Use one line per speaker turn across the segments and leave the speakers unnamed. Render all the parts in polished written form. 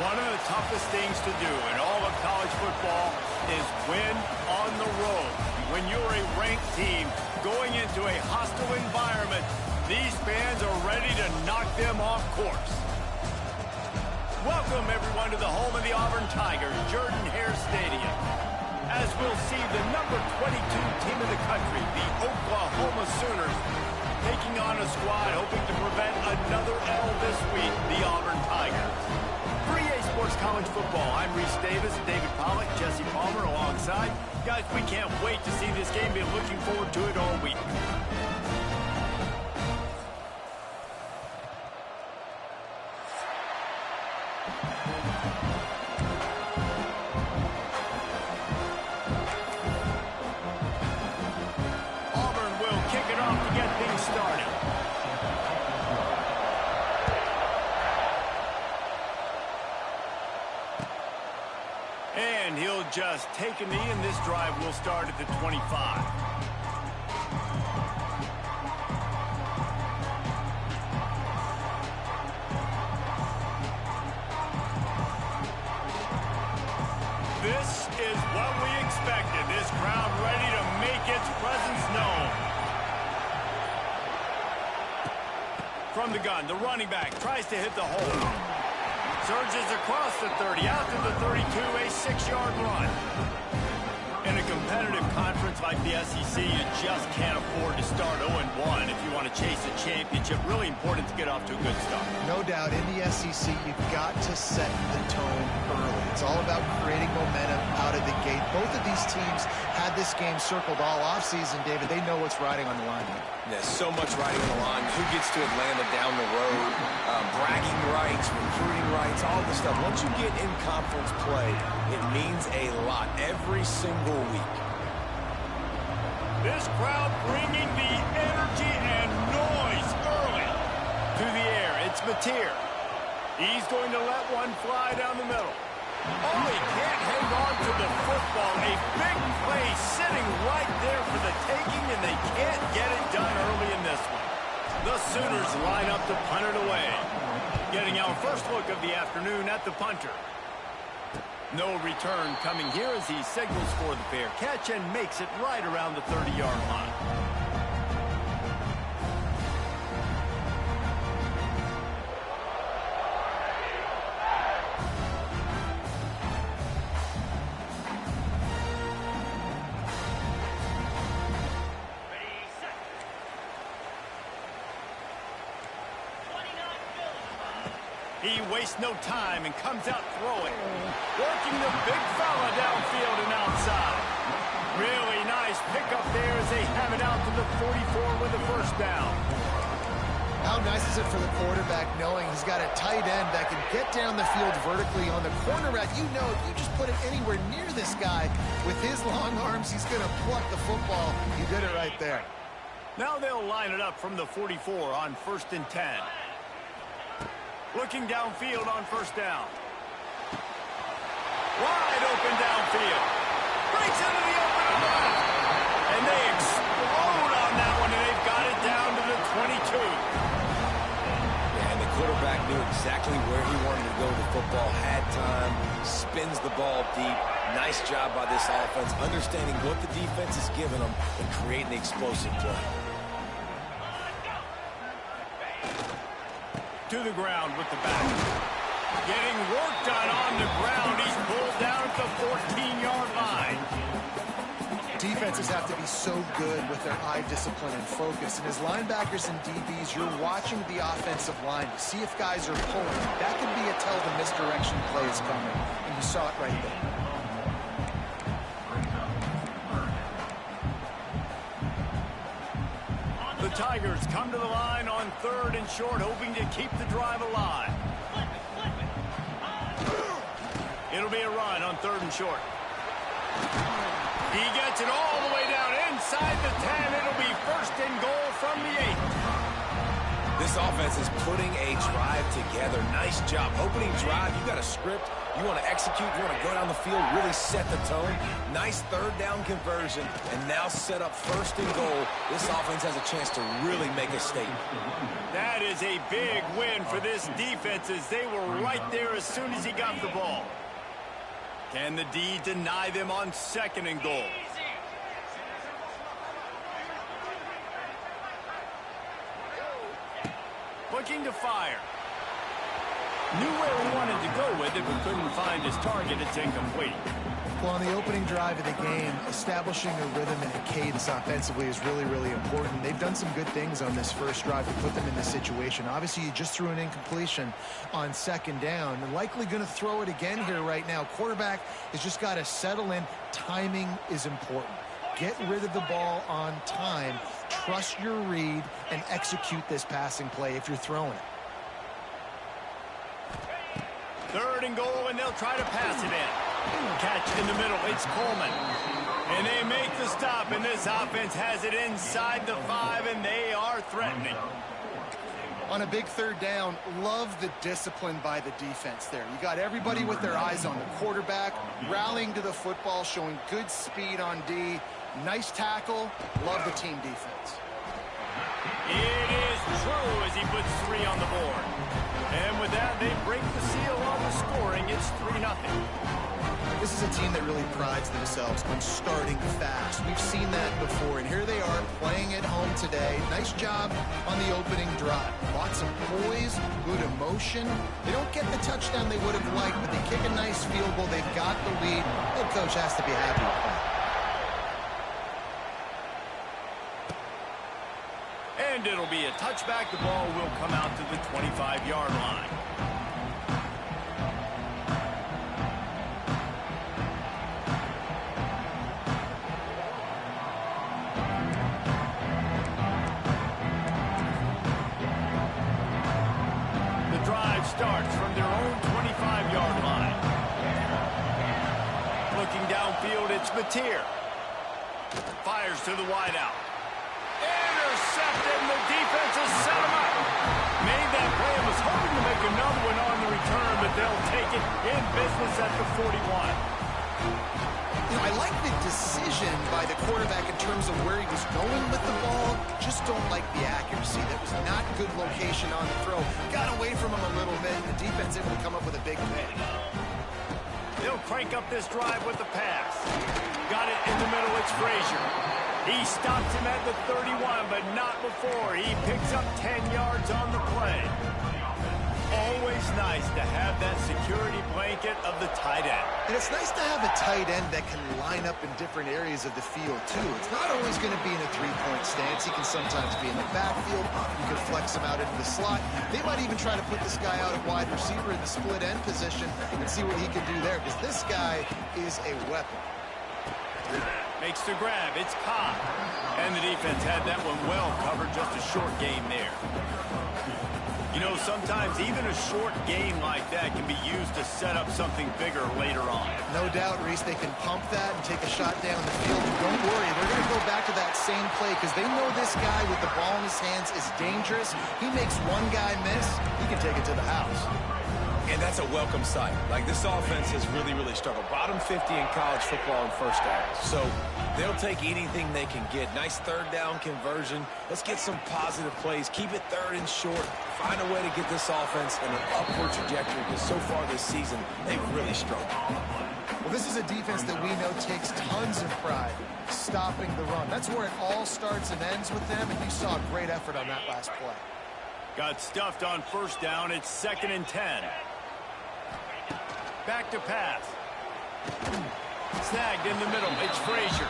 One of the toughest things to do in all of college football is win on the road. When you're a ranked team going into a hostile environment, these fans are ready to knock them off course. Welcome, everyone, to the home of the Auburn Tigers, Jordan-Hare Stadium. As we'll see the number 22 team in the country, the Oklahoma Sooners, taking on a squad hoping to prevent another L this week, the Auburn Tigers. For EA Sports College Football, I'm Reese Davis, David Pollack, Jesse Palmer alongside. Guys, we can't wait to see this game. Been looking forward to it all week. Auburn will kick it off to get things started. And he'll just take a knee, and this drive will start at the 25. This is what we expected. This crowd ready to make its presence known. From the gun, the running back tries to hit the hole. Surges across the 30, out to the 32, a 6-yard run. In a competitive conference like the SEC, you just can't afford to start 0-1 if you want to chase a championship. Really important to get off to a good start.
No doubt, in the SEC, you've got to set the tone early. It's all about creating momentum out of the gate. Both of these teams had this game circled all offseason, David. They know what's riding on the line here.
There's so much riding on the line. Who gets to Atlanta down the road? Bragging rights, recruiting rights, all this stuff. Once you get in conference play, it means a lot every single week.
This crowd bringing the energy and noise early. To the air, it's Mateer. He's going to let one fly down the middle. Oh, he can't hang on to the football. A big play sitting right there for the taking, and they can't get it done early in this one. The Sooners line up to punt it away. Getting our first look of the afternoon at the punter. No return coming here as he signals for the fair catch and makes it right around the 30-yard line. He wastes no time and comes out throwing. Working the big fella downfield and outside. Really nice pickup there as they have it out to the 44 with the first down.
How nice is it for the quarterback knowing he's got a tight end that can get down the field vertically on the corner route? You know, if you just put it anywhere near this guy, with his long arms, he's going to pluck the football. He did it right there.
Now they'll line it up from the 44 on 1st and 10. Looking downfield on first down. Wide open downfield. Breaks into the open left. And they explode on that one, and they've got it down to the 22.
Yeah, and the quarterback knew exactly where he wanted to go with the football. Had time, spins the ball deep. Nice job by this offense, understanding what the defense is giving them and creating the explosive play.
To the ground with the back. Getting work done on the ground. He's pulled down at the 14-yard line.
Defenses have to be so good with their eye discipline and focus. And as linebackers and DBs, you're watching the offensive line to see if guys are pulling. That could be a tell the misdirection play is coming. And you saw it right there.
The Tigers come to the line on 3rd and short, hoping to keep the drive alive. It'll be a run on 3rd and short. He gets it all the way down inside the 10. It'll be 1st and goal from the 8.
This offense is putting a drive together. Nice job. Opening drive, you got a script. You want to execute, you want to go down the field, really set the tone. Nice third down conversion, and now set up first and goal. This offense has a chance to really make a statement.
That is a big win for this defense as they were right there as soon as he got the ball. Can the D deny them on second and goal? Looking to fire. Knew where he wanted to go with it, but couldn't find his target. It's incomplete.
Well, on the opening drive of the game, establishing a rhythm and a cadence offensively is really, really important. They've done some good things on this first drive to put them in this situation. Obviously, you just threw an incompletion on second down. They're likely going to throw it again here right now. Quarterback has just got to settle in. Timing is important. Get rid of the ball on time. Trust your read and execute this passing play if you're throwing it.
Third and goal, and they'll try to pass it in. Catch in the middle. It's Coleman. And they make the stop, and this offense has it inside the 5, and they are threatening.
On a big third down, love the discipline by the defense there. You got everybody with their eyes on the quarterback, rallying to the football, showing good speed on D. Nice tackle. Love the team defense.
It is true as he puts 3 on the board. And with that, they break the seal on the scoring. It's 3-0.
This is a team that really prides themselves on starting fast. We've seen that before, and here they are playing at home today. Nice job on the opening drive. Lots of poise, good emotion. They don't get the touchdown they would have liked, but they kick a nice field goal. They've got the lead. Head coach has to be happy with that.
And it'll be a touchback. The ball will come out to the 25-yard line. The drive starts from their own 25-yard line. Looking downfield, it's Mateer. Fires to the wideout. Intercepted, and the defense has set him up. Made that play and was hoping to make another one on the return, but they'll take it in business at the 41.
You know, I like the decision by the quarterback in terms of where he was going with the ball. Just don't like the accuracy. That was not good location on the throw. Got away from him a little bit, and the defense able to come up with a big pick.
They'll crank up this drive with the pass. Got it in the middle. It's Frazier. He stops him at the 31, but not before. He picks up 10 yards on the play. Always nice to have that security blanket of the tight end.
And it's nice to have a tight end that can line up in different areas of the field, too. It's not always going to be in a three-point stance. He can sometimes be in the backfield. You can flex him out into the slot. They might even try to put this guy out at wide receiver in the split end position and see what he can do there, because this guy is a weapon.
Makes the grab. It's caught. And the defense had that one well covered. Just a short game there. You know, sometimes even a short game like that can be used to set up something bigger later on.
No doubt, Reese, they can pump that and take a shot down the field. Don't worry, they're going to go back to that same play because they know this guy with the ball in his hands is dangerous. He makes one guy miss, he can take it to the house.
And that's a welcome sight. Like, this offense has really, really struggled. Bottom 50 in college football in first downs. So they'll take anything they can get. Nice third down conversion. Let's get some positive plays. Keep it third and short. Find a way to get this offense in an upward trajectory because so far this season, they've really struggled.
Well, this is a defense that we know takes tons of pride stopping the run. That's where it all starts and ends with them, and you saw a great effort on that last play.
Got stuffed on first down. It's 2nd and 10. Back to pass. Snagged in the middle. It's Frazier.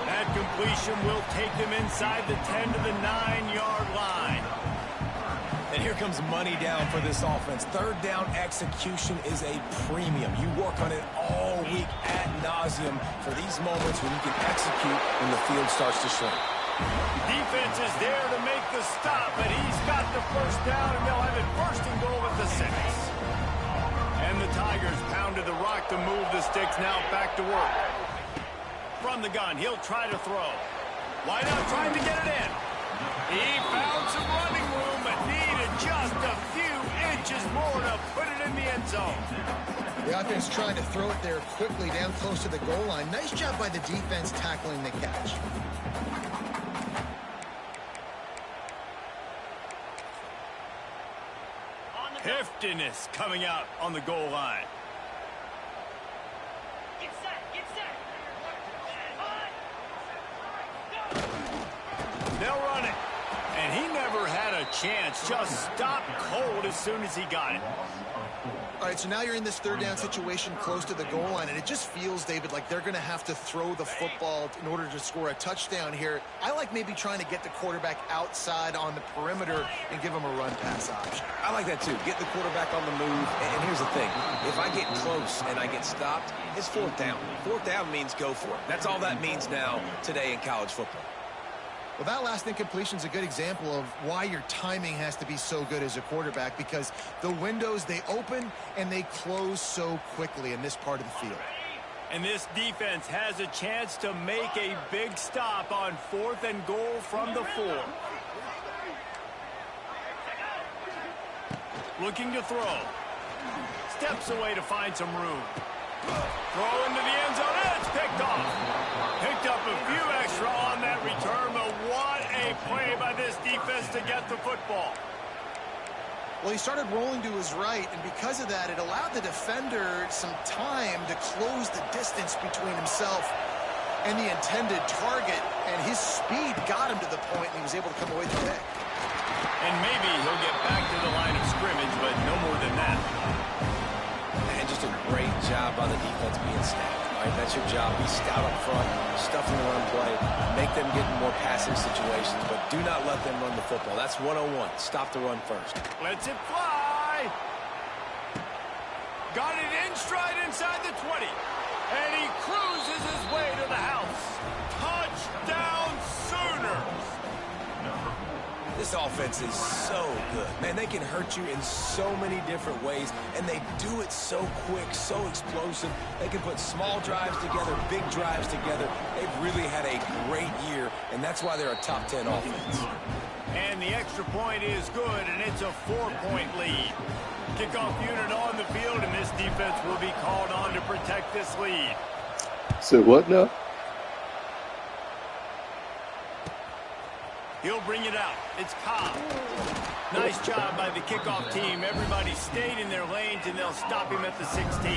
That completion will take them inside the 10 to the 9-yard line.
And here comes money down for this offense. Third down execution is a premium. You work on it all week ad nauseum for these moments when you can execute when the field starts to shrink.
Defense is there to make the stop, but he's got the first down, and they'll have it first and goal at the 6. And the Tigers pounded the rock to move the sticks. Now back to work. From the gun, he'll try to throw. Why not trying to get it in? He found some running room, but needed just a few inches more to put it in the end zone.
The offense trying to throw it there quickly down close to the goal line. Nice job by the defense tackling the catch.
Heftiness coming out on the goal line.
Get set, get set.
They'll run it. And he never had a chance. Just stopped cold as soon as he got it.
All right, so now you're in this third down situation close to the goal line, and it just feels, David, like they're going to have to throw the football in order to score a touchdown here. I like maybe trying to get the quarterback outside on the perimeter and give him a run-pass option.
I like that, too. Get the quarterback on the move. And here's the thing. If I get close and I get stopped, it's fourth down. Fourth down means go for it. That's all that means now today in college football.
Well, that last incompletion is a good example of why your timing has to be so good as a quarterback, because the windows, they open and they close so quickly in this part of the field.
And this defense has a chance to make a big stop on 4th and goal from the 4. Looking to throw. Steps away to find some room. Throw into the end zone. It's picked off. Picked up a few extra on that return, but what a play by this defense to get the football.
Well, he started rolling to his right, and because of that, it allowed the defender some time to close the distance between himself and the intended target, and his speed got him to the point, and he was able to come away with the pick.
And maybe he'll get back to the line of scrimmage, but no more than that.
And just a great job by the defense being stout. Right, that's your job. Be stout up front, stuff in the run play, make them get in more passing situations, but do not let them run the football. That's 101. Stop the run first.
Lets it fly. Got it in stride inside the 20. And he cruises his way to the house. Touchdown Sooners.
This offense is so good. Man, they can hurt you in so many different ways, and they do it so quick, so explosive. They can put small drives together, big drives together. They've really had a great year, and that's why they're a top 10 offense.
And the extra point is good, and it's a 4-point lead. Kickoff unit on the field, and this defense will be called on to protect this lead.
So what now?
He'll bring it out. It's Cobb. Nice job by the kickoff team. Everybody stayed in their lanes, and they'll stop him at the 16.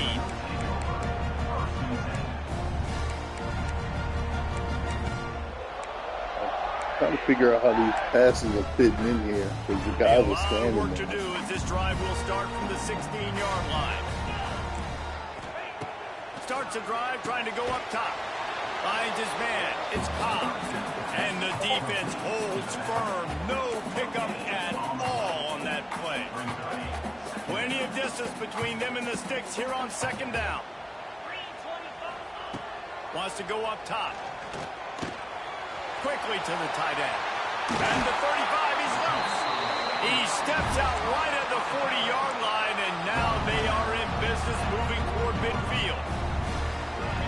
Trying to figure out how these passes are fitting in here because the guy was standing
work
there.
to do as this drive will start from the 16-yard line. Starts a drive trying to go up top. Finds his man. It's Cobb. And the defense holds firm. No pickup at all on that play. Plenty of distance between them and the sticks here on 2nd down. Wants to go up top. Quickly to the tight end. And the 35, he's loose. He steps out right at the 40-yard line, and now they are in business moving toward midfield.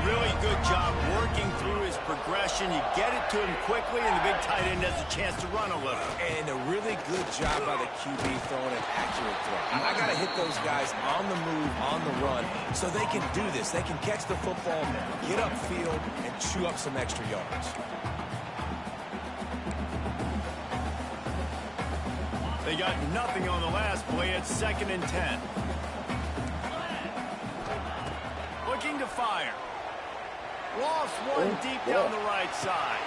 Really good job working through his progression. You get it to him quickly, and the big tight end has a chance to run a little.
And a really good job by the QB throwing an accurate throw. I got to hit those guys on the move, on the run, so they can do this. They can catch the football, get upfield, and chew up some extra yards.
They got nothing on the last play. It's 2nd and 10. Looking to fire. Lost one deep down the right side.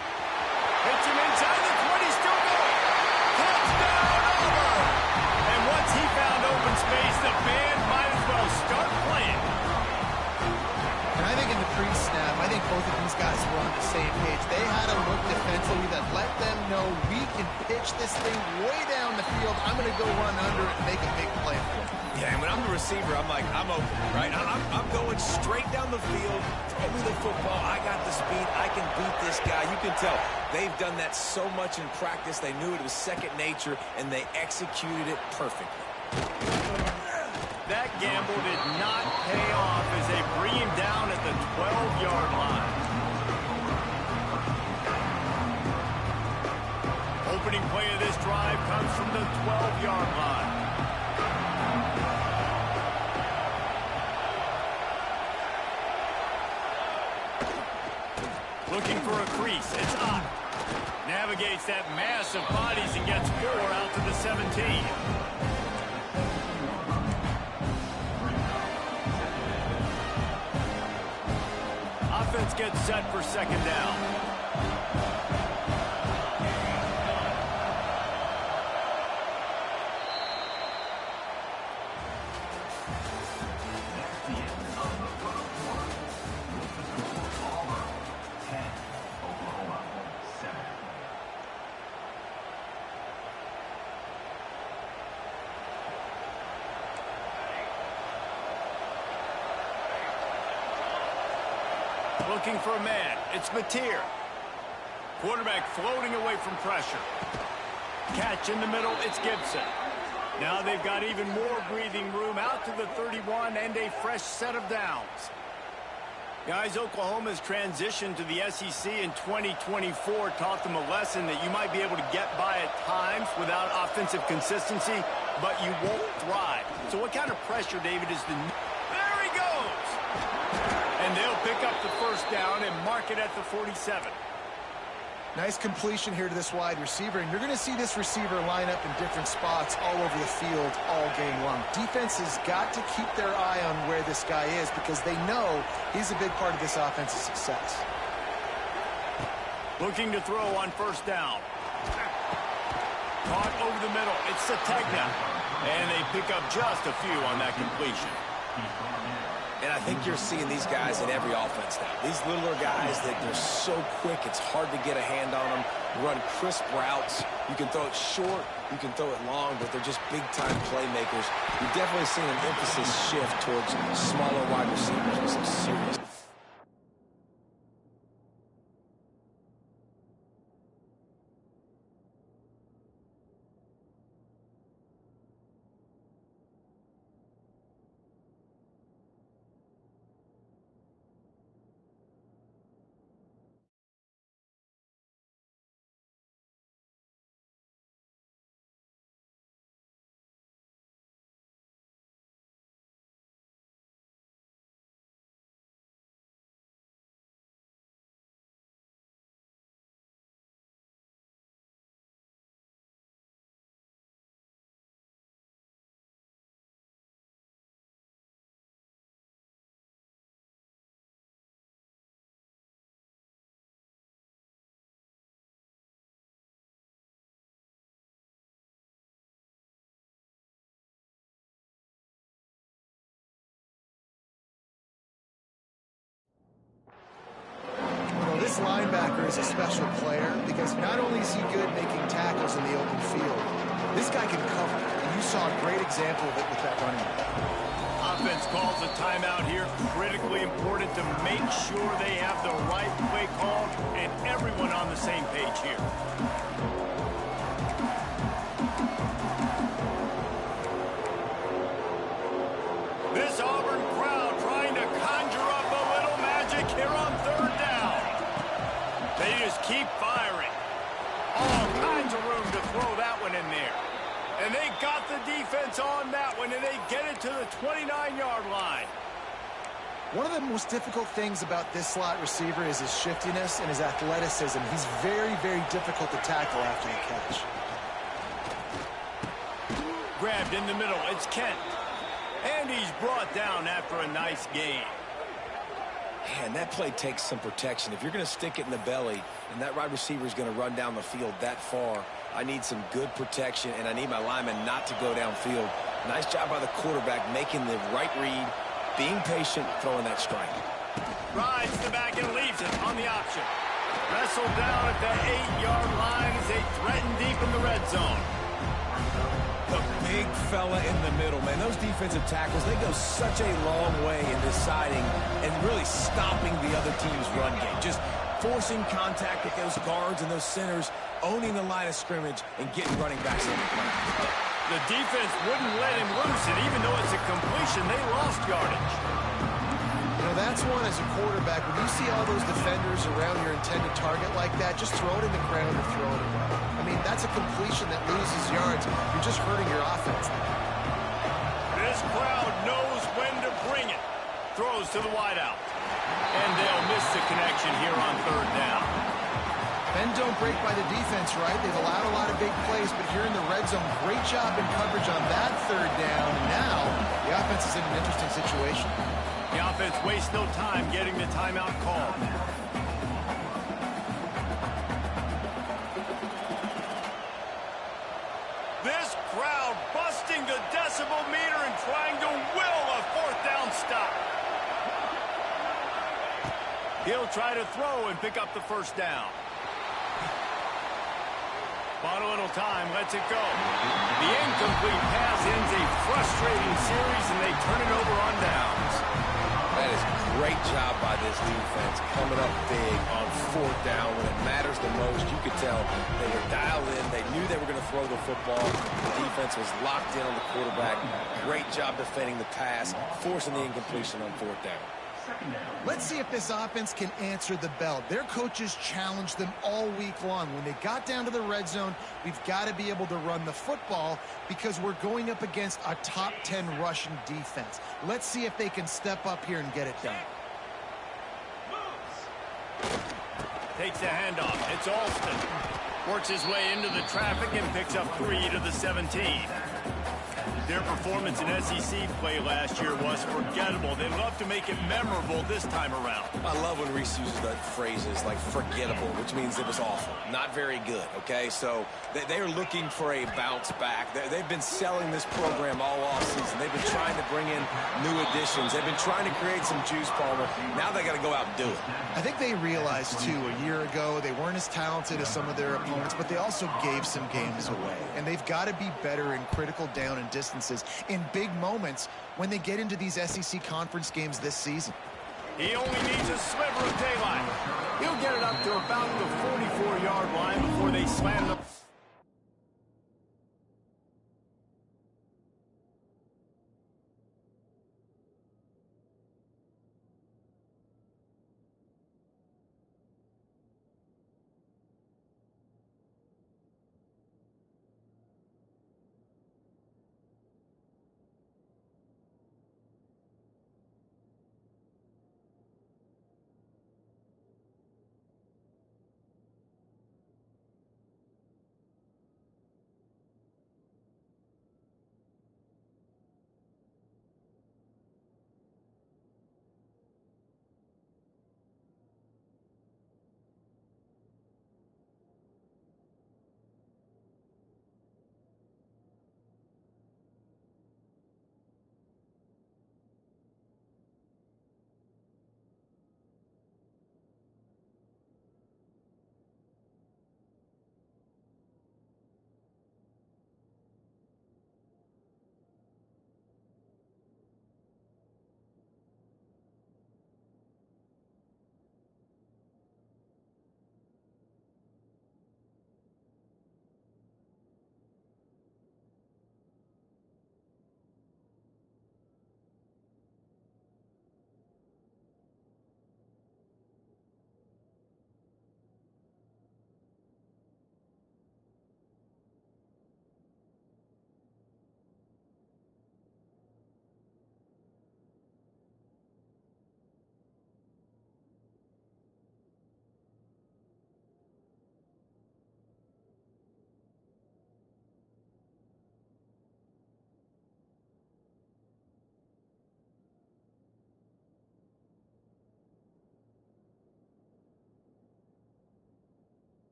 Hits him inside the 20, still going. Touchdown, Auburn! And once he found open space, the band might as well start playing.
And I think in the pre-snap, I think both of these guys were on the same page. They had a look defensively that let them know we can pitch this thing way down the field. I'm going to go run under it and make a big play for it.
Yeah, and when I'm the receiver, I'm like, I'm open, right? I'm going straight down the field. Throw me the football. I got the speed. I can beat this guy. You can tell they've done that so much in practice. They knew it was second nature, and they executed it perfectly.
That gamble did not pay off as they bring him down at the 12-yard line. Opening play of this drive comes from the 12-yard line. Looking for a crease. It's up. Navigates that mass of bodies and gets 4 out to the 17. Offense gets set for second down. Looking for a man. It's Mateer. Quarterback floating away from pressure. Catch in the middle. It's Gibson. Now they've got even more breathing room out to the 31 and a fresh set of downs. Guys, Oklahoma's transition to the SEC in 2024 taught them a lesson that you might be able to get by at times without offensive consistency, but you won't thrive. So what kind of pressure, David, is the... There he goes! And they'll pick up the first down and mark it at the 47.
Nice completion here to this wide receiver, and you're going to see this receiver line up in different spots all over the field all game long. Defense has got to keep their eye on where this guy is because they know he's a big part of this offense's success.
Looking to throw on first down. Caught over the middle. It's Sategna. And they pick up just a few on that completion.
And I think you're seeing these guys in every offense now. These littler guys, that they're so quick, it's hard to get a hand on them. Run crisp routes. You can throw it short, you can throw it long, but they're just big-time playmakers. You've definitely seen an emphasis shift towards smaller wide receivers with some serious...
This linebacker is a special player because not only is he good making tackles in the open field, this guy can cover, and you saw a great example of it with that running back.
Offense calls a timeout here. Critically important to make sure they have the right play call and everyone on the same page here. This Auburn crowd trying to conjure up a little magic here on third down. They just keep firing. All kinds of room to throw that one in there. And they got the defense on that one, and they get it to the 29-yard line.
One of the most difficult things about this slot receiver is his shiftiness and his athleticism. He's very, very difficult to tackle after the catch.
Grabbed in the middle. It's Kent. And he's brought down after a nice gain.
Man, that play takes some protection. If you're going to stick it in the belly and that wide receiver is going to run down the field that far, I need some good protection, and I need my lineman not to go downfield. Nice job by the quarterback making the right read, being patient, throwing that strike.
Rides the back and leaves it on the option. Wrestled down at the 8-yard line as they threaten deep in the red zone.
The big fella in the middle, man. Those defensive tackles, they go such a long way in deciding and really stopping the other team's run game. Just forcing contact with those guards and those centers, owning the line of scrimmage, and getting running backs on the play.
The defense wouldn't let him loose, and even though it's a completion, they lost yardage.
You know, that's one as a quarterback. When you see all those defenders around your intended target like that, just throw it in the ground or throw it away. I mean, that's a completion that loses yards. You're just hurting your offense.
This crowd knows when to bring it. throws to the wideout. And they'll miss the connection here on third down.
Bend don't break by the defense, right? They've allowed a lot of big plays, but here in the red zone, great job in coverage on that third down. And now the offense is in an interesting situation.
The offense wastes no time getting the timeout called. This crowd busting the decibel meter and trying to will a fourth down stop. He'll try to throw and pick up the first down. Final little time, lets it go. The incomplete pass ends a frustrating series, and they turn it over on downs.
That is a great job by this defense, coming up big on fourth down when it matters the most. You could tell they were dialed in. They knew they were going to throw the football. The defense was locked in on the quarterback. Great job defending the pass, forcing the incompletion on fourth down.
Let's see if this offense can answer the bell. Their coaches challenged them all week long. When they got down to the red zone, we've got to be able to run the football because we're going up against a top 10 rushing defense. Let's see if they can step up here and get it done.
Takes a handoff. It's Alston. Works his way into the traffic and picks up 3 to the 17. Their performance in SEC play last year was forgettable. They'd love to make it memorable this time around.
I love when Reese uses that phrases like forgettable, which means it was awful, not very good, okay? So they are looking for a bounce back. They've been selling this program all offseason. They've been trying to bring in new additions. They've been trying to create some juice, Palmer. Now they got to go out and do it.
I think they realized, too, a year ago they weren't as talented as some of their opponents, but they also gave some games away. And they've got to be better in critical down and distance in big moments when they get into these SEC conference games this season.
He only needs a sliver of daylight. He'll get it up to about the 44-yard line before they slam the...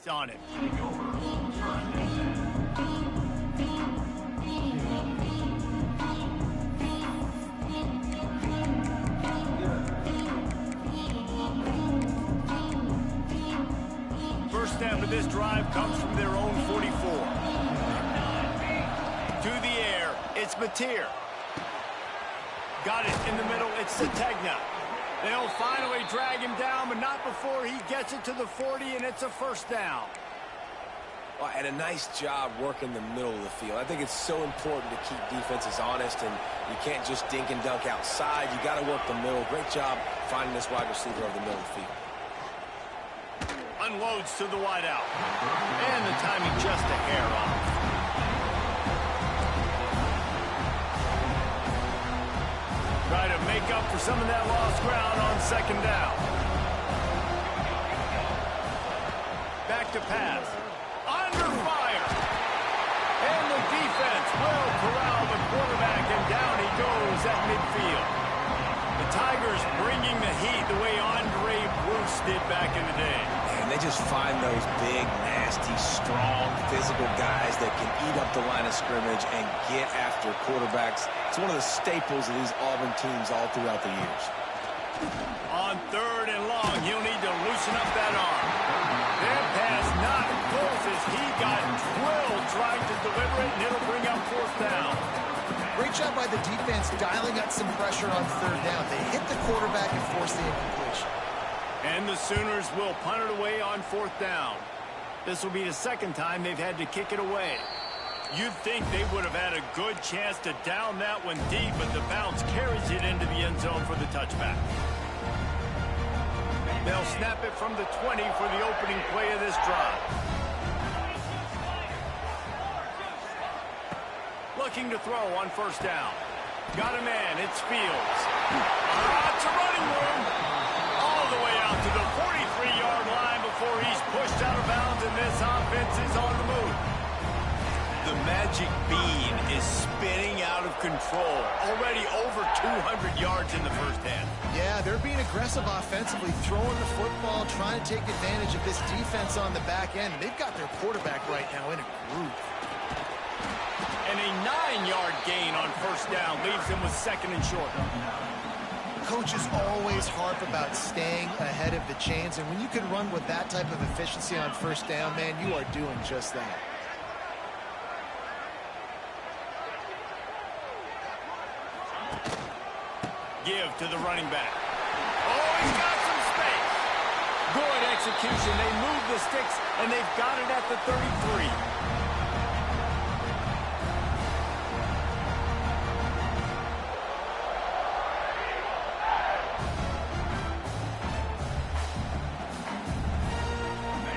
On it. first down for this drive comes from their own 44. To the air, it's Mateer. Got it in the middle, it's Sategna. They'll finally drag him down, but not before he gets it to the 40, and it's a first down.
Well, and a nice job working the middle of the field. I think it's so important to keep defenses honest, and you can't just dink and dunk outside. You got to work the middle. Great job finding this wide receiver over the middle of the field.
Unloads to the wideout. And the timing just a hair off. Try to make up for some of that lost ground on second down. Back to pass. Under fire. And the defense will corral the quarterback, and down he goes at midfield. The Tigers bringing the heat the way Andre Bruce did back in the day.
And they just find those big, nasty, strong, physical guys that can eat up the line of scrimmage and get after quarterbacks. It's one of the staples of these Auburn teams all throughout the years.
On third and long, he'll need to loosen up that arm. That pass not close as he got drilled trying to deliver it, and it'll bring up fourth down.
Great job by the defense dialing up some pressure on third down. They hit the quarterback and forced the incompletion.
And the Sooners will punt it away on fourth down. This will be the second time they've had to kick it away. You'd think they would have had a good chance to down that one deep, but the bounce carries it into the end zone for the touchback. They'll snap it from the 20 for the opening play of this drive. Looking to throw on first down. Got a man, it's Fields. It's a running room. All the way out to the 43-yard line before he's pushed out of bounds, and this offense is on the move. The magic bean is spinning out of control. Already over 200 yards in the first half.
Yeah, they're being aggressive offensively, throwing the football, trying to take advantage of this defense on the back end. They've got their quarterback right now in a groove.
And a 9-yard gain on first down leaves them with second and short.
Coaches always harp about staying ahead of the chains, and when you can run with that type of efficiency on first down, man, you are doing just that.
Give to the running back. Oh, he's got some space. Good execution. They move the sticks, and they've got it at the 33.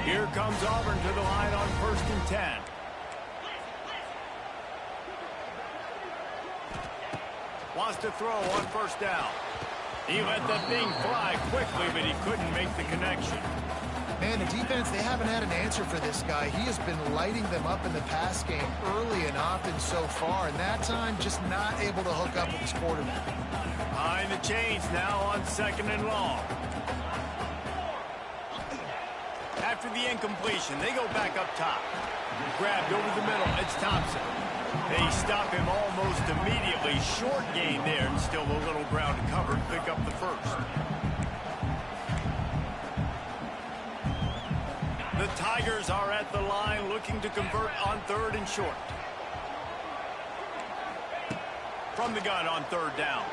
Here comes Auburn to the line on 1st and 10. Wants to throw on first down. He let that thing fly quickly, but he couldn't make the connection.
Man, the defense, they haven't had an answer for this guy. He has been lighting them up in the pass game early and often so far, and that time just not able to hook up with his quarterback.
Behind the chains now on second and long. After the incompletion, they go back up top. Grabbed over the middle, it's Thompson. They stop him almost immediately. Short gain there, and still a little ground to cover to pick up the first. The Tigers are at the line looking to convert on third and short. From the gun on third down.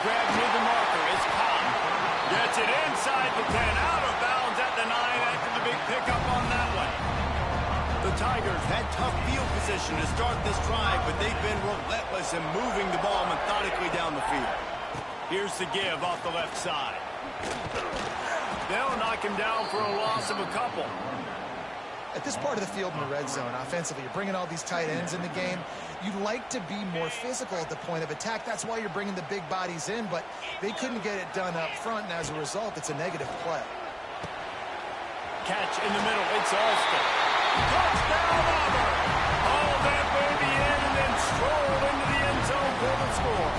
Grabbed near the marker is Cobb. Gets it inside the 10, out of bounds at the 9 after the big pickup on that one. The Tigers had tough field position to start this drive, but they've been relentless in moving the ball methodically down the field. Here's the give off the left side. They'll knock him down for a loss of a couple.
At this part of the field in the red zone, offensively, you're bringing all these tight ends in the game. You'd like to be more physical at the point of attack. That's why you're bringing the big bodies in, but they couldn't get it done up front, and as a result, it's a negative play.
Catch in the middle. It's Alston. Touchdown, Auburn! All that baby in and then stroll into the end zone for the score.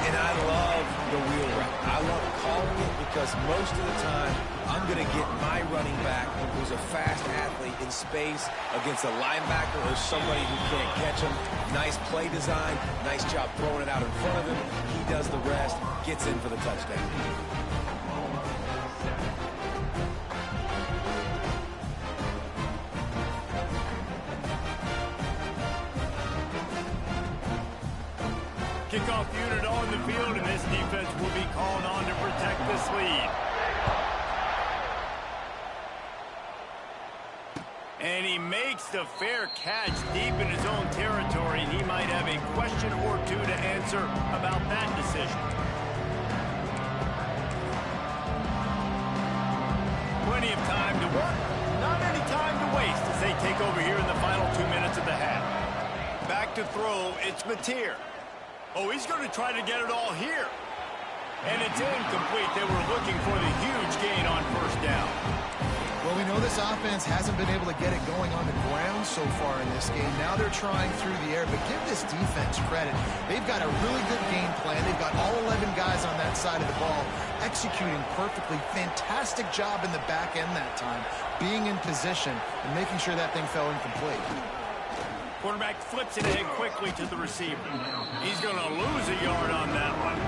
And I love the wheel route. I love calling it because most of the time, I'm going to get my running back, who's a fast athlete, in space against a linebacker or somebody who can't catch him. Nice play design. Nice job throwing it out in front of him. He does the rest, gets in for the touchdown.
Kickoff unit on the field, and this defense will be called on to protect this lead. And he makes the fair catch deep in his own territory. He might have a question or two to answer about that decision. Plenty of time to work. Not any time to waste as they take over here in the final 2 minutes of the half. Back to throw, it's Mateer. Oh, he's going to try to get it all here. And it's incomplete. They were looking for the huge gain on first down.
Well, we know this offense hasn't been able to get it going on the ground so far in this game. Now they're trying through the air, but give this defense credit. They've got a really good game plan. They've got all 11 guys on that side of the ball executing perfectly. Fantastic job in the back end that time, being in position and making sure that thing fell incomplete.
Quarterback flips it ahead quickly to the receiver. He's going to lose a yard on that one.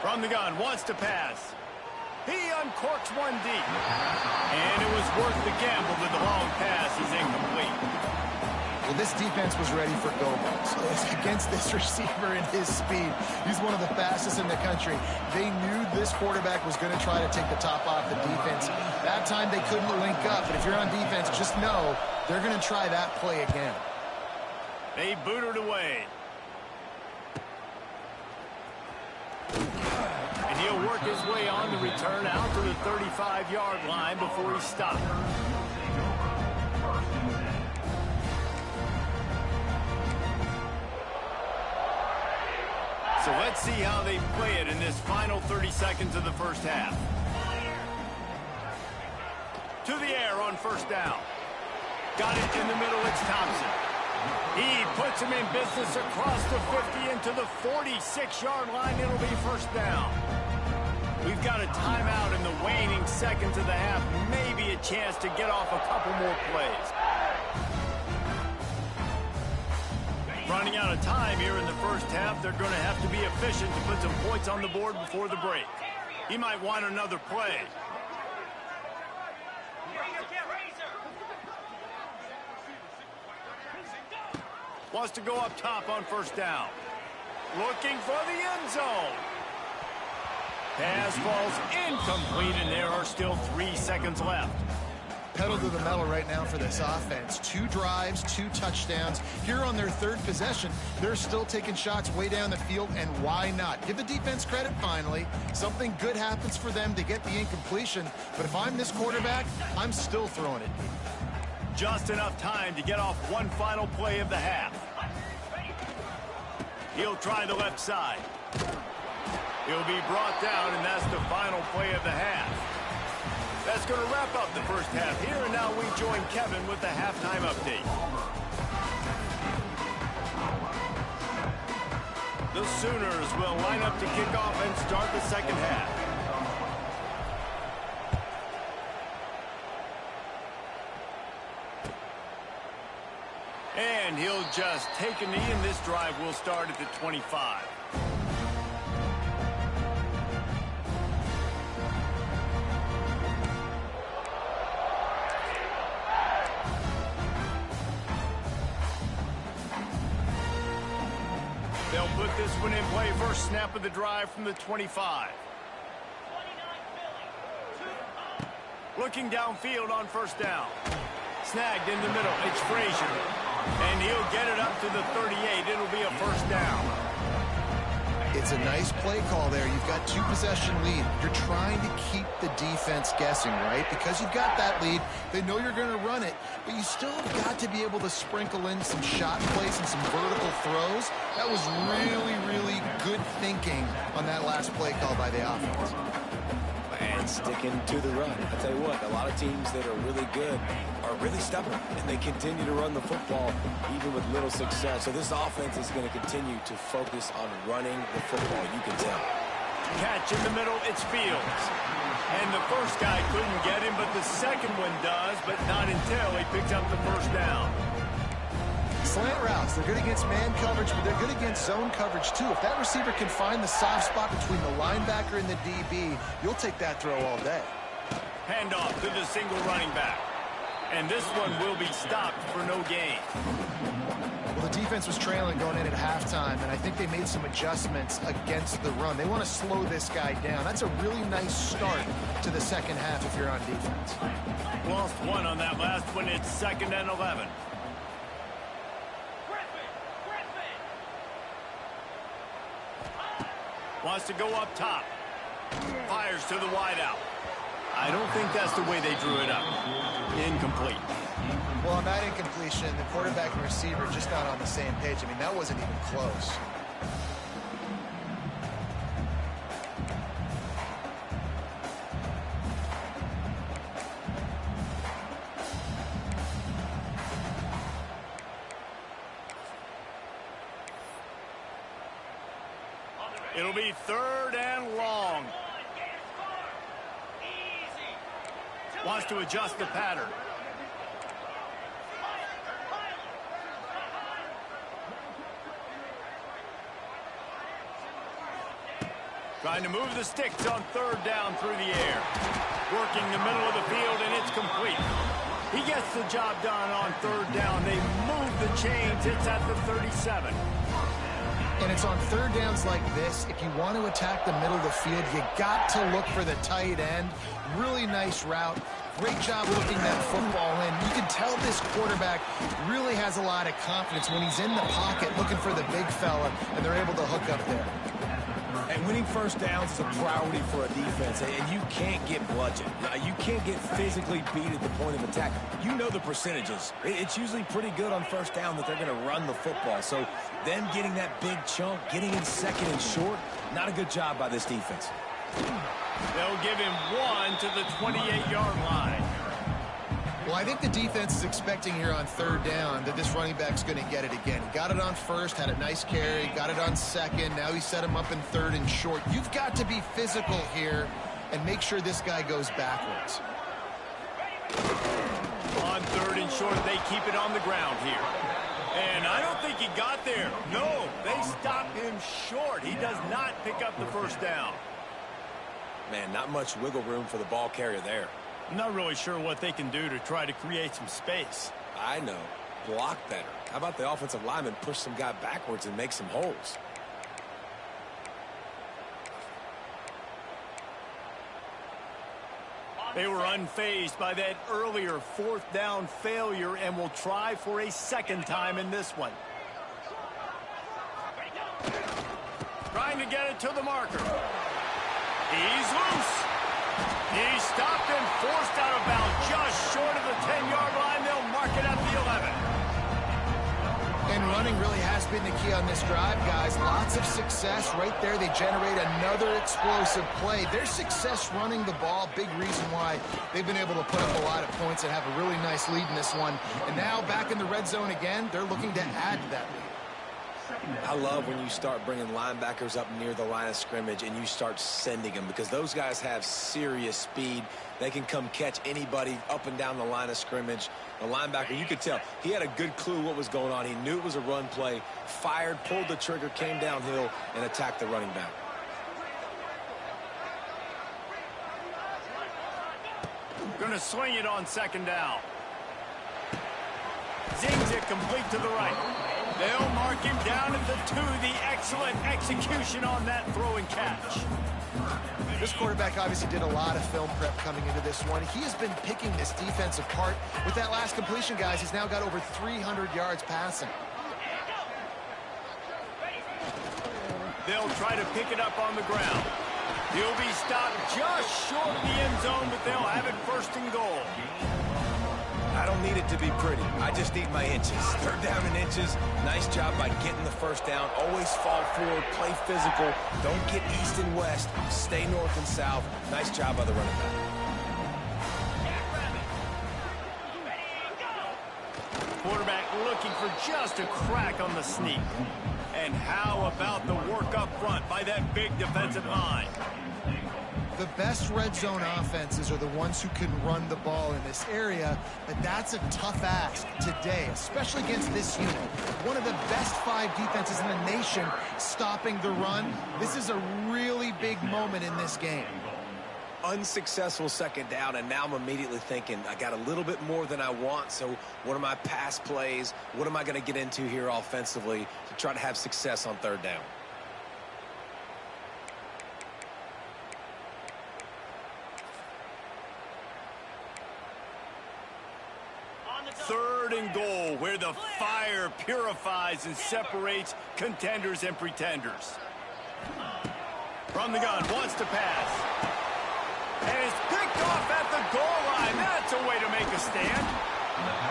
From the gun, wants to pass. He uncorks one deep. And it was worth the gamble that the long pass is incomplete.
Well, this defense was ready for go balls. Against this receiver and his speed. He's one of the fastest in the country. They knew this quarterback was going to try to take the top off the defense. That time they couldn't link up, but if you're on defense, just know they're going to try that play again.
They boot it away. And he'll work his way on the return out to the 35-yard line before he stopped. So let's see how they play it in this final 30 seconds of the first half. To the air on first down. Got it in the middle, it's Thompson. He puts him in business across the 50 into the 46-yard line. It'll be first down. We've got a timeout in the waning seconds of the half. Maybe a chance to get off a couple more plays. Running out of time here in the first half. They're going to have to be efficient to put some points on the board before the break. He might want another play. Wants to go up top on first down. Looking for the end zone. Pass falls incomplete, and there are still 3 seconds left.
Pedal to the metal right now for this offense. 2 drives, 2 touchdowns. Here on their third possession, they're still taking shots way down the field, and why not? Give the defense credit finally. Something good happens for them to get the incompletion, but if I'm this quarterback, I'm still throwing it.
Just enough time to get off one final play of the half. He'll try the left side. He'll be brought down, and that's the final play of the half. That's going to wrap up the first half here, and now we join Kevin with the halftime update. The Sooners will line up to kick off and start the second half. And he'll just take a knee, and this drive will start at the 25. They'll put this one in play. First snap of the drive from the 25. Looking downfield on first down. Snagged in the middle. It's Frazier. And he'll get it up to the 38. It'll be a first down.
It's a nice play call there. You've got 2 possession lead. You're trying to keep the defense guessing, right? Because you've got that lead. They know you're going to run it, but you still have got to be able to sprinkle in some shot plays and some vertical throws. That was really, really good thinking on that last play call by the offense.
And
and sticking to the run. I tell you what, a lot of teams that are really good are really stubborn, and they continue to run the football even with little success. So this offense is going to continue to focus on running the football, you can tell.
Catch in the middle, it's Fields. And the first guy couldn't get him, but the second one does, but not until he picks up the first down.
Slant routes, they're good against man coverage, but they're good against zone coverage too. If that receiver can find the soft spot between the linebacker and the DB, you'll take that throw all day.
Handoff to the single running back. And this one will be stopped for no gain.
Well, the defense was trailing going in at halftime, and I think they made some adjustments against the run. They want to slow this guy down. That's a really nice start to the second half if you're on defense.
Lost one on that last one. It's 2nd and 11. Wants to go up top. Fires to the wideout. I don't think that's the way they drew it up. Incomplete.
Well, on that incompletion, the quarterback and receiver just not on the same page. I mean, that wasn't even close.
It'll be 3rd and long. Wants to adjust the pattern. Trying to move the sticks on 3rd down through the air. Working the middle of the field, and it's complete. He gets the job done on 3rd down. They move the chains. It's at the 37.
And it's on 3rd downs like this. If you want to attack the middle of the field, you got to look for the tight end. Really nice route. Great job looking that football in. You can tell this quarterback really has a lot of confidence when he's in the pocket looking for the big fella, and they're able to hook up there.
And winning first downs is a priority for a defense, and you can't get bludgeoned. You can't get physically beat at the point of attack. You know the percentages. It's usually pretty good on 1st down that they're going to run the football. So them getting that big chunk, getting in 2nd and short, not a good job by this defense.
They'll give him 1 to the 28-yard line.
Well, I think the defense is expecting here on 3rd down that this running back's going to get it again. He got it on 1st, had a nice carry, got it on 2nd. Now he set him up in 3rd and short. You've got to be physical here and make sure this guy goes backwards.
On 3rd and short, they keep it on the ground here. And I don't think he got there. No, they stop him short. He does not pick up the 1st down.
Man, not much wiggle room for the ball carrier there.
I'm not really sure what they can do to try to create some space.
I know. Block better. How about the offensive lineman push some guy backwards and make some holes?
They were unfazed by that earlier 4th down failure and will try for a 2nd time in this one. Trying to get it to the marker. He's loose. He's stopped and forced out of bounds just short of the 10-yard line. They'll mark it at the 11.
And running really has been the key on this drive, guys. Lots of success right there. They generate another explosive play. Their success running the ball, big reason why they've been able to put up a lot of points and have a really nice lead in this one. And now back in the red zone again, they're looking to add to that lead.
I love when you start bringing linebackers up near the line of scrimmage and you start sending them, because those guys have serious speed. They can come catch anybody up and down the line of scrimmage. The linebacker, you could tell, he had a good clue what was going on. He knew it was a run play, fired, pulled the trigger, came downhill, and attacked the running back.
Going to swing it on 2nd down. Zings it complete to the right. They'll mark him down at the 2. The excellent execution on that throw and catch.
This quarterback obviously did a lot of film prep coming into this one. He has been picking this defense apart. With that last completion, guys, he's now got over 300 yards passing.
They'll try to pick it up on the ground. He'll be stopped just short of the end zone, but they'll have it 1st and goal.
I don't need it to be pretty. I just need my inches. Third down in inches. Nice job by getting the first down. Always fall forward, play physical. Don't get east and west. Stay north and south. Nice job by the running back.
Quarterback looking for just a crack on the sneak. And how about the work up front by that big defensive line?
The best red zone offenses are the ones who can run the ball in this area, but that's a tough ask today, especially against this unit. One of the best 5 defenses in the nation stopping the run. This is a really big moment in this game.
Unsuccessful second down, and now I'm immediately thinking, I got a little bit more than I want, so what are my pass plays? What am I going to get into here offensively to try to have success on third down?
Third and goal, where the fire purifies and separates contenders and pretenders. From the gun, wants to pass. And it's picked off at the goal line. That's a way to make a stand.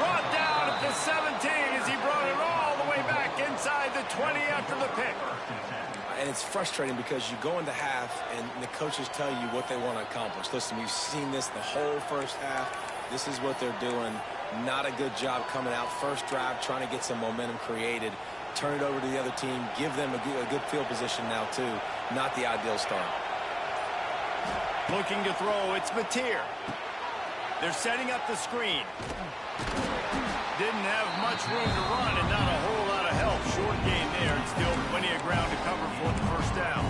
Brought down at the 17 as he brought it all the way back inside the 20 after the pick.
And it's frustrating because you go into half and the coaches tell you what they want to accomplish. Listen, we've seen this the whole first half. This is what they're doing. Not a good job coming out first drive, trying to get some momentum created. Turn it over to the other team. Give them a good field position now, too. Not the ideal start.
Looking to throw, it's Mateer. They're setting up the screen. Didn't have much room to run and not a whole lot of help. Short gain there and still plenty of ground to cover for the first down.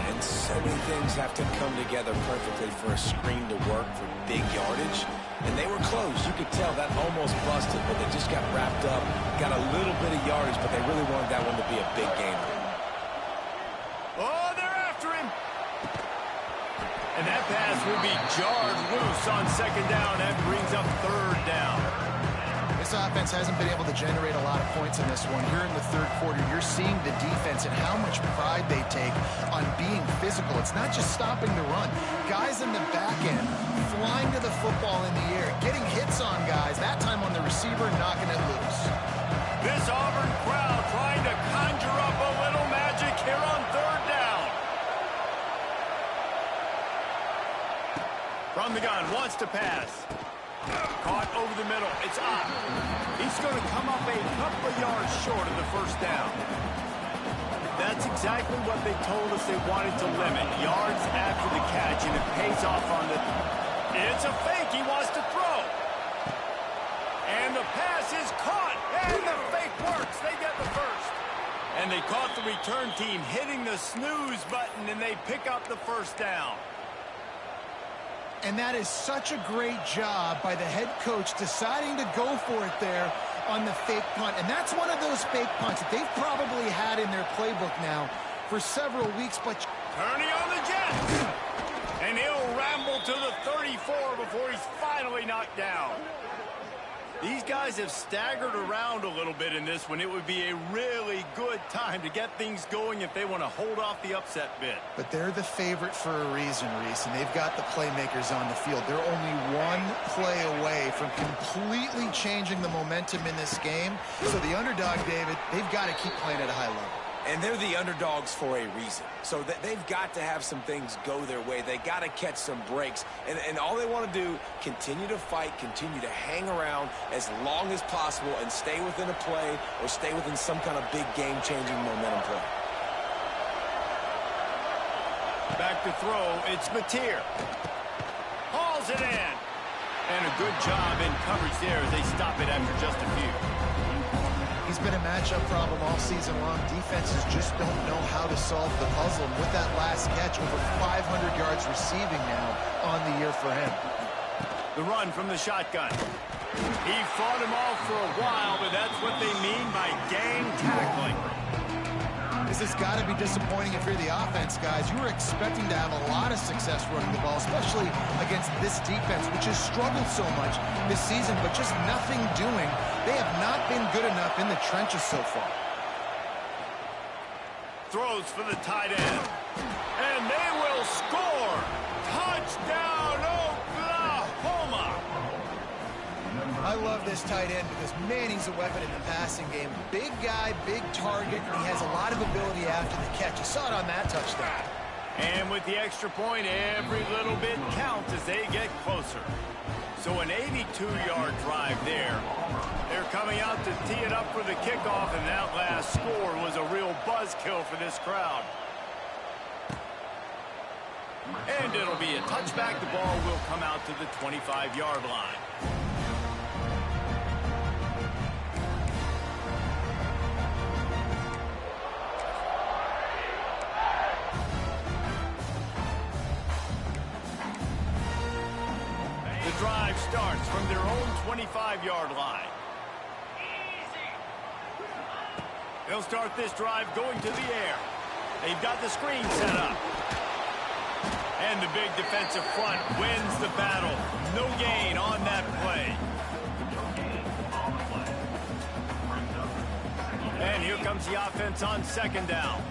And so many things have to come together perfectly for a screen to work for big yardage. And they were close. You could tell that almost busted, but they just got wrapped up, got a little bit of yardage, but they really wanted that one to be a big game.
Oh, they're after him. And that pass will be jarred loose on second down. That brings up third down.
This offense hasn't been able to generate a lot of points in this one. Here in the third quarter, you're seeing the defense and how much pride they take on being physical. It's not just stopping the run. Guys in the back end flying to the football in the air, getting hits on guys, that time on the receiver, knocking it loose.
This Auburn crowd trying to conjure up a little magic here on third down. From the gun, wants to pass. Caught over the middle. It's up. He's going to come up a couple of yards short of the first down. That's exactly what they told us they wanted to limit. Yards after the catch, and it pays off on the... It's a fake. He wants to throw. And the pass is caught. And the fake works. They get the first. And they caught the return team hitting the snooze button, and they pick up the first down.
And that is such a great job by the head coach deciding to go for it there on the fake punt. And that's one of those fake punts that they've probably had in their playbook now for several weeks. But
turning on the Jets. And he'll ramble to the 34 before he's finally knocked down. These guys have staggered around a little bit in this one. It would be a really good time to get things going if they want to hold off the upset bid.
But they're the favorite for a reason, Reese, and they've got the playmakers on the field. They're only one play away from completely changing the momentum in this game. So the underdog, David, they've got to keep playing at a high level.
And they're the underdogs for a reason. So they've got to have some things go their way. They got to catch some breaks. And all they want to do, continue to fight, continue to hang around as long as possible and stay within a play or stay within some kind of big game-changing momentum play.
Back to throw, it's Mateer. Hauls it in. And a good job in coverage there as they stop it after just a few.
He's been a matchup problem all season long. Defenses just don't know how to solve the puzzle. And with that last catch, over 500 yards receiving now on the year for him.
The run from the shotgun. He fought him off for a while, but that's what they mean by gang tackling.
This has got to be disappointing if you're the offense, guys. You were expecting to have a lot of success running the ball, especially against this defense, which has struggled so much this season, but just nothing doing. They have not been good enough in the trenches so far.
Throws for the tight end. And they will score. Touchdown, Oklahoma.
I love this tight end because, man, he's a weapon in the passing game. Big guy, big target, and he has a lot of ability after the catch. You saw it on that touchdown.
And with the extra point, every little bit counts as they get closer. So an 82-yard drive there. They're coming out to tee it up for the kickoff, and that last score was a real buzzkill for this crowd. And it'll be a touchback. The ball will come out to the 25-yard line. The drive starts from their own 25-yard line. They'll start this drive going to the air. They've got the screen set up. And the big defensive front wins the battle. No gain on that play. And here comes the offense on second down.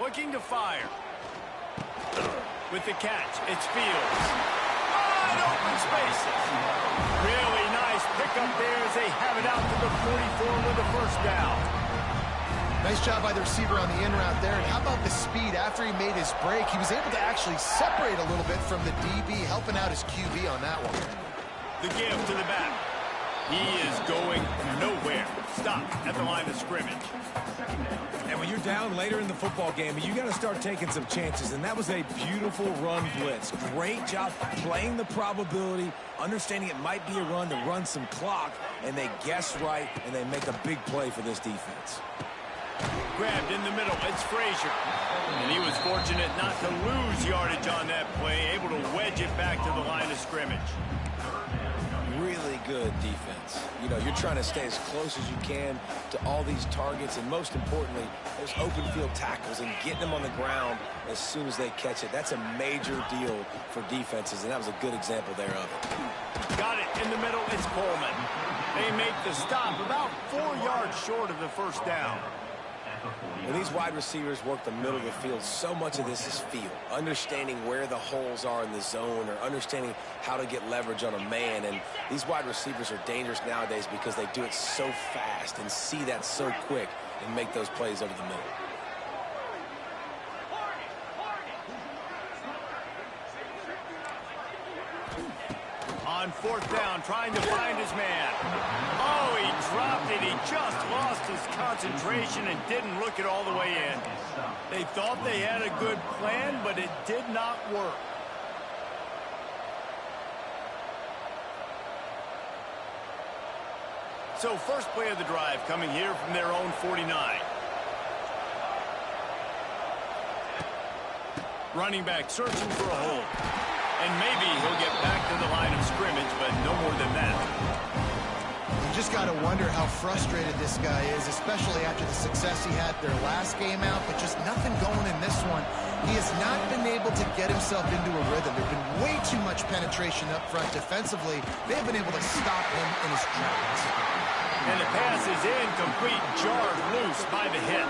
Looking to fire. With the catch, it's Fields. Wide open spaces. Really nice pickup there as they have it out to the 44 with the first down.
Nice job by the receiver on the in route there. And how about the speed after he made his break? He was able to actually separate a little bit from the DB, helping out his QB on that one.
The give to the back. He is going nowhere. Stop at the line of scrimmage.
And when you're down later in the football game, you got to start taking some chances. And that was a beautiful run blitz. Great job playing the probability, understanding it might be a run to run some clock, and they guess right, and they make a big play for this defense.
Grabbed in the middle, it's Frazier. And he was fortunate not to lose yardage on that play, able to wedge it back to the line of scrimmage.
Really good defense. You know, you're trying to stay as close as you can to all these targets, and most importantly, those open field tackles and getting them on the ground as soon as they catch it. That's a major deal for defenses, and that was a good example there of it.
Got it in the middle, it's Coleman. They make the stop about 4 yards short of the first down.
When these wide receivers work the middle of the field, so much of this is feel. Understanding where the holes are in the zone, or understanding how to get leverage on a man. And these wide receivers are dangerous nowadays because they do it so fast and see that so quick and make those plays over the middle.
On fourth down, trying to find his man. Oh, he dropped it. He just lost his concentration and didn't look it all the way in. They thought they had a good plan, but it did not work. So first play of the drive coming here from their own 49. Running back searching for a hole. And maybe he'll get back to the line of scrimmage, but no more than that.
You just got to wonder how frustrated this guy is, especially after the success he had their last game out, but just nothing going in this one. He has not been able to get himself into a rhythm. There's been way too much penetration up front defensively. They've been able to stop him in his tracks.
And the pass is incomplete, jarred loose by the hit.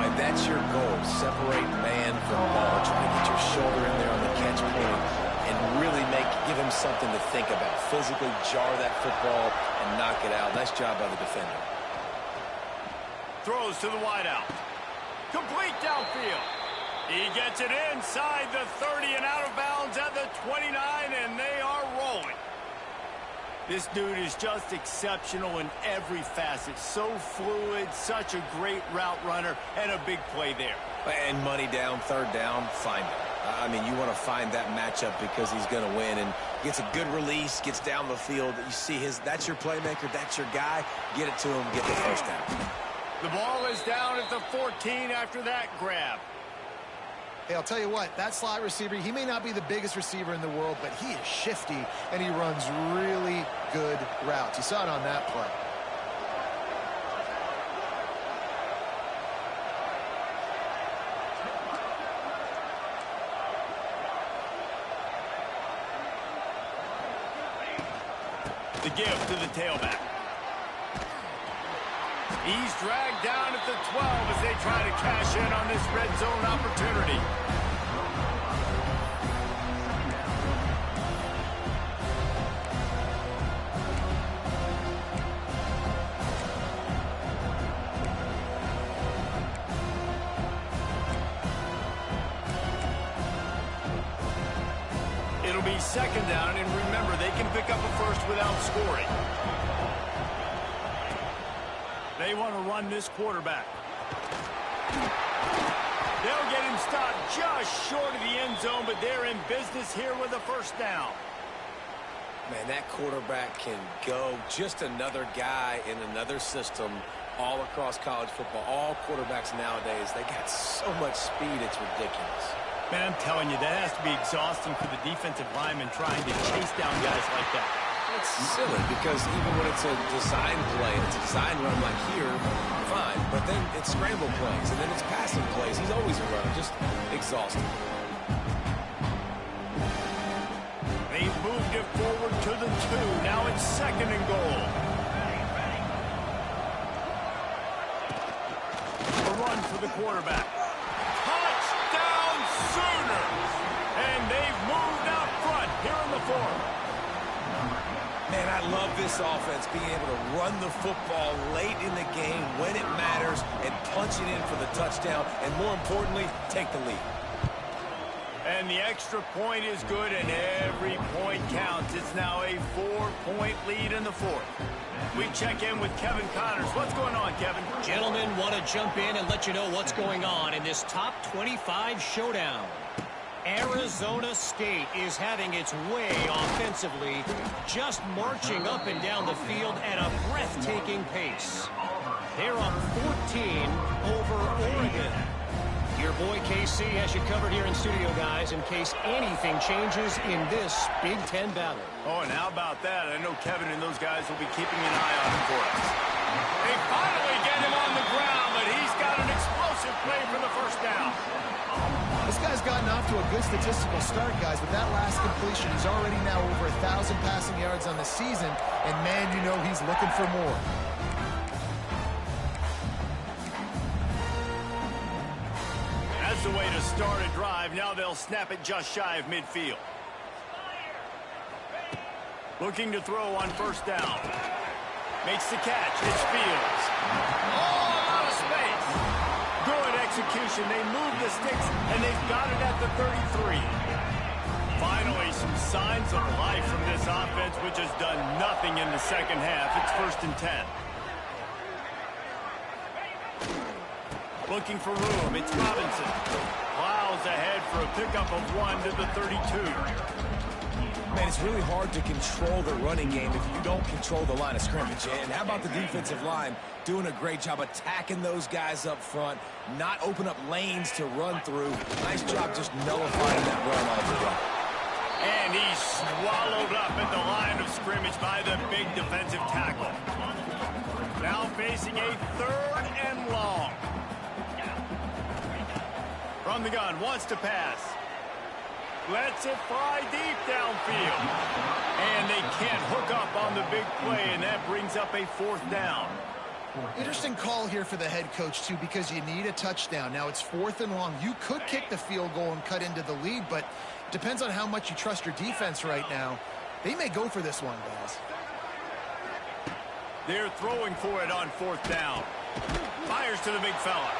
And that's your goal. Separate man from ball. Try to get your shoulder in there on the catch point and really give him something to think about. Physically jar that football and knock it out. Nice job by the defender.
Throws to the wideout. Complete downfield. He gets it inside the 30 and out of bounds at the 29, and they are rolling. This dude is just exceptional in every facet. So fluid, such a great route runner, and a big play there.
And money down, third down, find him. I mean, you want to find that matchup because he's going to win, and gets a good release, gets down the field. You see that's your playmaker, that's your guy. Get it to him, get the first down.
The ball is down at the 14 after that grab.
Hey, I'll tell you what, that slot receiver, he may not be the biggest receiver in the world, but he is shifty, and he runs really good routes. You saw it on that play.
The give to the tailback. He's dragged down at the 12 as they try to cash in on this red zone opportunity. It'll be second down, and remember, they can pick up a first without scoring. They want to run this quarterback. They'll get him stopped just short of the end zone, but they're in business here with a first down.
Man, that quarterback can go. Just another guy in another system all across college football. All quarterbacks nowadays, they got so much speed, it's ridiculous.
Man, I'm telling you, that has to be exhausting for the defensive lineman trying to chase down guys like that.
It's silly because even when it's a design play, it's a design run like here, fine. But then it's scramble plays, and then it's passing plays. He's always a runner, just exhausting.
They've moved it forward to the 2. Now it's second and goal. A run for the quarterback. Touchdown Sooners! And they've moved out front here in the 4th.
Man, I love this offense, being able to run the football late in the game when it matters and punch it in for the touchdown, and more importantly, take the lead.
And the extra point is good, and every point counts. It's now a 4-point lead in the 4th. We check in with Kevin Connors. What's going on, Kevin?
Gentlemen, want to jump in and let you know what's going on in this top 25 showdown. Arizona State is having its way offensively, just marching up and down the field at a breathtaking pace. They're up 14 over Oregon. Your boy KC has you covered here in studio, guys, in case anything changes in this Big Ten battle.
Oh, and how about that? I know Kevin and those guys will be keeping an eye on him for us. They finally get him on the ground, but he's got an explosive play for the first down.
This guy's gotten off to a good statistical start, guys. With that last completion, he's already now over 1,000 passing yards on the season, and man, you know he's looking for more.
That's the way to start a drive. Now they'll snap it just shy of midfield. Looking to throw on first down. Makes the catch. It's Fields. Oh, out of space. Good execution. They move the sticks, and they've got it at the 33. Finally, some signs of life from this offense, which has done nothing in the second half. It's 1st and 10. Looking for room. It's Robinson. Plows ahead for a pickup of 1 to the 32.
Man, it's really hard to control the running game if you don't control the line of scrimmage. And how about the defensive line doing a great job attacking those guys up front, not open up lanes to run through. Nice job just nullifying that run altogether.
And he's swallowed up at the line of scrimmage by the big defensive tackle. Now facing a 3rd and long. From the gun, wants to pass. Lets it fly deep downfield. And they can't hook up on the big play, and that brings up a 4th down.
Interesting call here for the head coach, too, because you need a touchdown. Now, it's 4th and long. You could kick the field goal and cut into the lead, but it depends on how much you trust your defense right now. They may go for this one, guys.
They're throwing for it on 4th down. Fires to the big fella.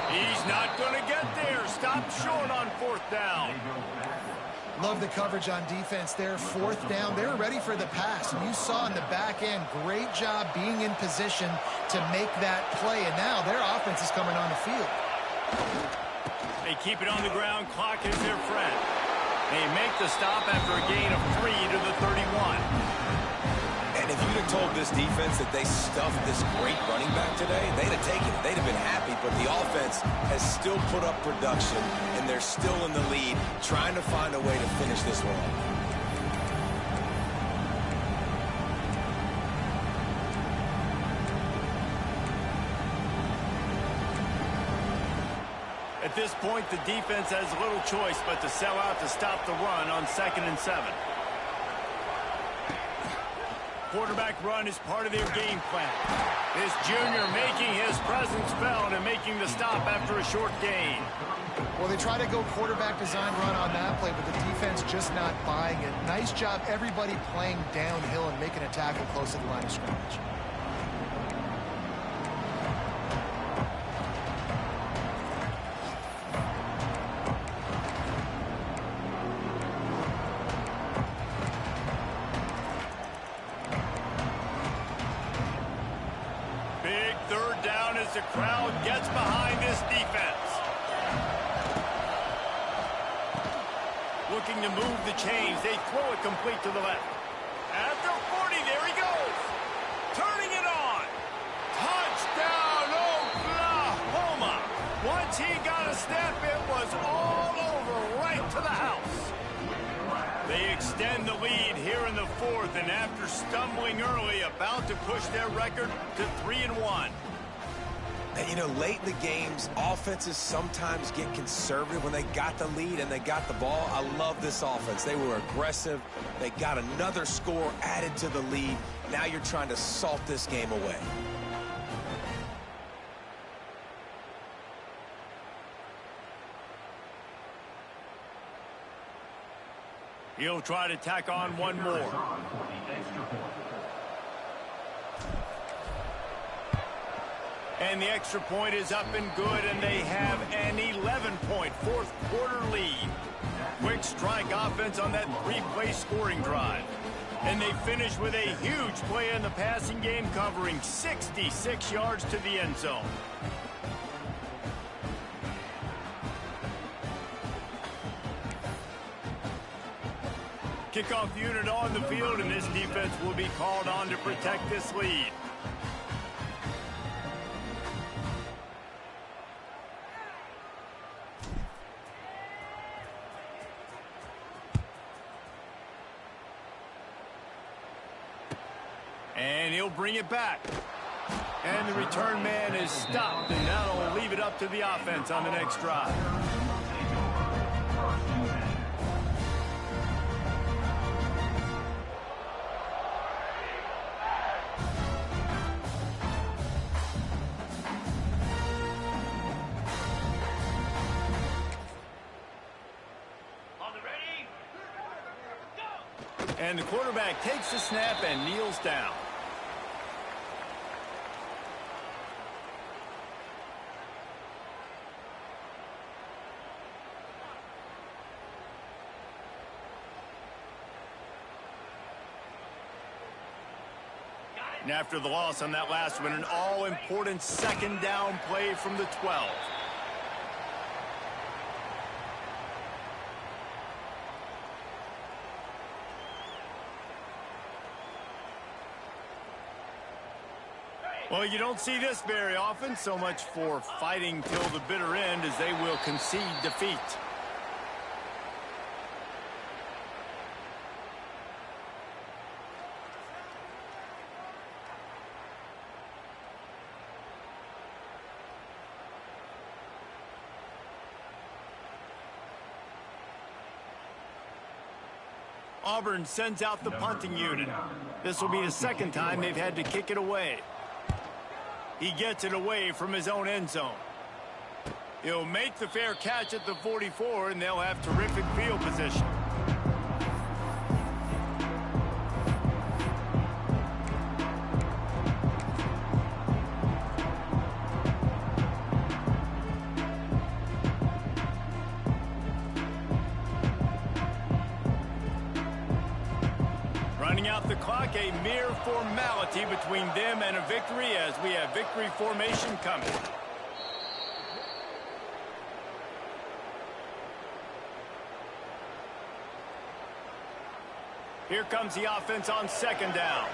He's not going to get there. Stopped short on 4th down.
Love the coverage on defense there. 4th down. They're ready for the pass. And you saw in the back end, great job being in position to make that play. And now their offense is coming on the field.
They keep it on the ground. Clock is their friend. They make the stop after a gain of 3 to the 31.
And if you'd have told told this defense that they stuffed this great running back today, they'd have taken it. They'd have been happy, but the offense has still put up production, and they're still in the lead, trying to find a way to finish this one off.
At this point, the defense has little choice but to sell out to stop the run on 2nd and 7. Quarterback run is part of their game plan. This junior making his presence felt and making the stop after a short gain.
Well, they try to go quarterback design run on that play, but the defense just not buying it. Nice job, everybody playing downhill and making a tackle close to the line of scrimmage.
The crowd gets behind this defense. Looking to move the chains. They throw it complete to the left. After 40, there he goes. Turning it on. Touchdown, Oklahoma. Once he got a step, it was all over right to the house. They extend the lead here in the 4th, and after stumbling early, about to push their record to 3-1.
And, you know, late in the games, offenses sometimes get conservative when they got the lead and they got the ball. I love this offense. They were aggressive. They got another score added to the lead. Now you're trying to salt this game away.
He'll try to tack on one more. And the extra point is up and good, and they have an 11-point fourth-quarter lead. Quick strike offense on that 3-play scoring drive. And they finish with a huge play in the passing game, covering 66 yards to the end zone. Kickoff unit on the field, and this defense will be called on to protect this lead. And he'll bring it back. And the return man is stopped, and that'll leave it up to the offense on the next drive. And the quarterback takes the snap and kneels down. And after the loss on that last one, an all-important 2nd down play from the 12. Well, you don't see this very often. So much for fighting till the bitter end, as they will concede defeat. Auburn sends out the punting unit. This will be the 2nd time they've had to kick it away. He gets it away from his own end zone. He'll make the fair catch at the 44, and they'll have terrific field position. Running out the clock, a mere formality between them and a victory, as we have victory formation coming. Here comes the offense on 2nd down.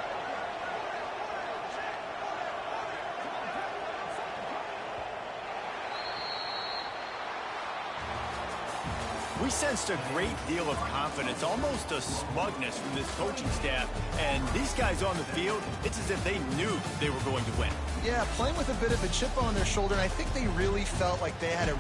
We sensed a great deal of confidence, almost a smugness from this coaching staff. And these guys on the field, it's as if they knew they were going to win.
Yeah, playing with a bit of a chip on their shoulder, and I think they really felt like they had a